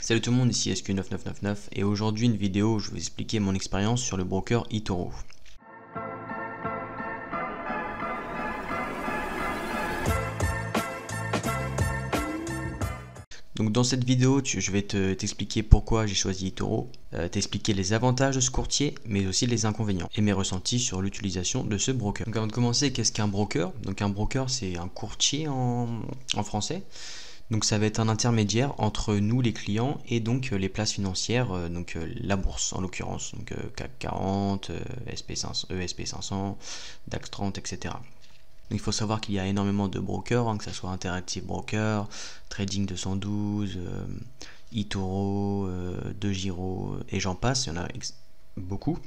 Salut tout le monde, ici SQ9999 et aujourd'hui une vidéo où je vais vous expliquer mon expérience sur le broker eToro. Donc dans cette vidéo, je vais t'expliquer pourquoi j'ai choisi eToro, t'expliquer les avantages de ce courtier, mais aussi les inconvénients et mes ressentis sur l'utilisation de ce broker. Donc avant de commencer, qu'est-ce qu'un broker? Donc un broker, c'est un courtier en français. Donc ça va être un intermédiaire entre nous les clients et donc les places financières, donc la bourse en l'occurrence, donc CAC 40, SP500, ESP500, DAX 30, etc. Donc il faut savoir qu'il y a énormément de brokers, que ce soit Interactive Broker, Trading 212, eToro, DeGiro et j'en passe, il y en a beaucoup.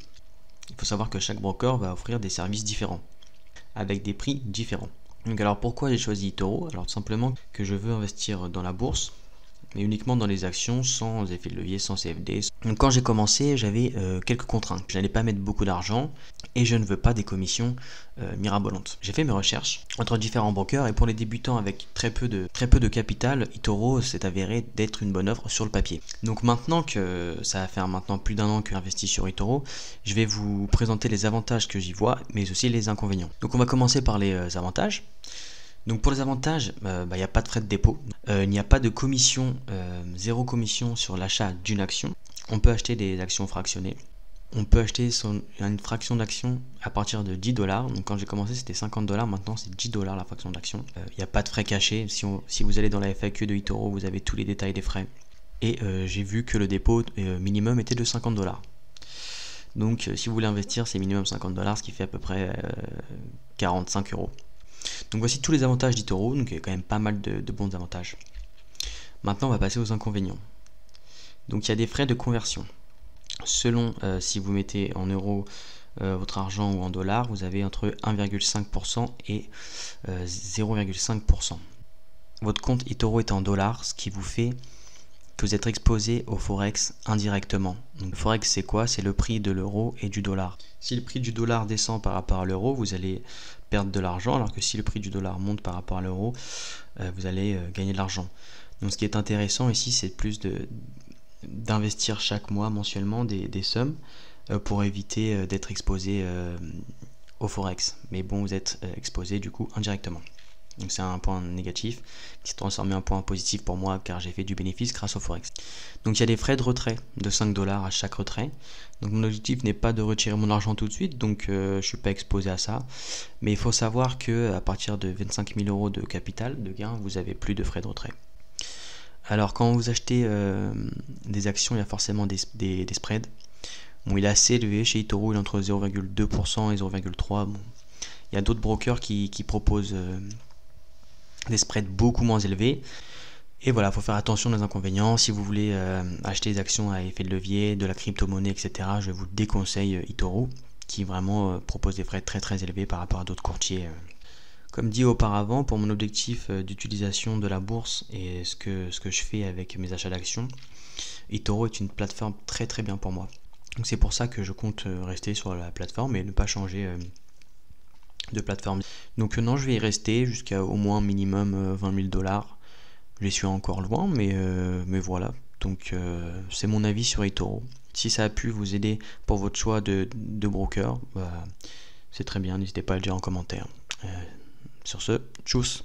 Il faut savoir que chaque broker va offrir des services différents, avec des prix différents. Donc alors pourquoi j'ai choisi eToro? Alors tout simplement que je veux investir dans la bourse, mais uniquement dans les actions, sans effet de levier, sans CFD. Donc quand j'ai commencé, j'avais quelques contraintes. Je n'allais pas mettre beaucoup d'argent et je ne veux pas des commissions mirabolantes. J'ai fait mes recherches entre différents brokers et pour les débutants avec très peu de capital, eToro s'est avéré d'être une bonne offre sur le papier. Donc maintenant que ça va faire maintenant plus d'un an que j'investis sur eToro, je vais vous présenter les avantages que j'y vois, mais aussi les inconvénients. Donc on va commencer par les avantages. Donc pour les avantages, il n'y a pas de frais de dépôt, il n'y a pas de commission, zéro commission sur l'achat d'une action. On peut acheter des actions fractionnées. On peut acheter une fraction d'action à partir de 10 $. Donc quand j'ai commencé c'était 50 $, maintenant c'est 10 $ la fraction d'action. Il n'y a pas de frais cachés. Si vous allez dans la FAQ de eToro, vous avez tous les détails des frais. Et j'ai vu que le dépôt minimum était de 50 $. Donc si vous voulez investir, c'est minimum 50 $, ce qui fait à peu près 45 €. Donc voici tous les avantages d'eToro, donc il y a quand même pas mal de bons avantages. Maintenant on va passer aux inconvénients. Donc il y a des frais de conversion. Selon si vous mettez en euros votre argent ou en dollars, vous avez entre 1,5% et 0,5%. Votre compte eToro est en dollars, ce qui vous fait que vous êtes exposé au Forex indirectement. Donc le Forex c'est quoi? C'est le prix de l'euro et du dollar. Si le prix du dollar descend par rapport à l'euro, vous allez perdre de l'argent, alors que si le prix du dollar monte par rapport à l'euro, vous allez gagner de l'argent. Donc ce qui est intéressant ici, c'est plus d'investir chaque mois mensuellement des sommes pour éviter d'être exposé au Forex. Mais bon, vous êtes exposé du coup indirectement. Donc c'est un point négatif qui s'est transformé en point positif pour moi car j'ai fait du bénéfice grâce au Forex. Donc il y a des frais de retrait de 5 $ à chaque retrait. Donc mon objectif n'est pas de retirer mon argent tout de suite, donc je ne suis pas exposé à ça. Mais il faut savoir que à partir de 25 000 € de capital, de gain, vous avez plus de frais de retrait. Alors quand vous achetez des actions, il y a forcément des spreads. Bon, il est assez élevé chez eToro, il est entre 0,2% et 0,3%. Bon. Il y a d'autres brokers qui proposent des spreads beaucoup moins élevés. Et voilà, il faut faire attention aux inconvénients. Si vous voulez acheter des actions à effet de levier, de la crypto-monnaie, etc., je vous déconseille eToro, qui vraiment propose des frais très très élevés par rapport à d'autres courtiers. Comme dit auparavant, pour mon objectif d'utilisation de la bourse et ce que je fais avec mes achats d'actions, eToro est une plateforme très très bien pour moi. Donc c'est pour ça que je compte rester sur la plateforme et ne pas changer de plateforme. Donc non, je vais y rester jusqu'à au moins minimum 20 000 $. Je suis encore loin, mais voilà. Donc c'est mon avis sur eToro. Si ça a pu vous aider pour votre choix de broker, c'est très bien. N'hésitez pas à le dire en commentaire. Sur ce, tchuss!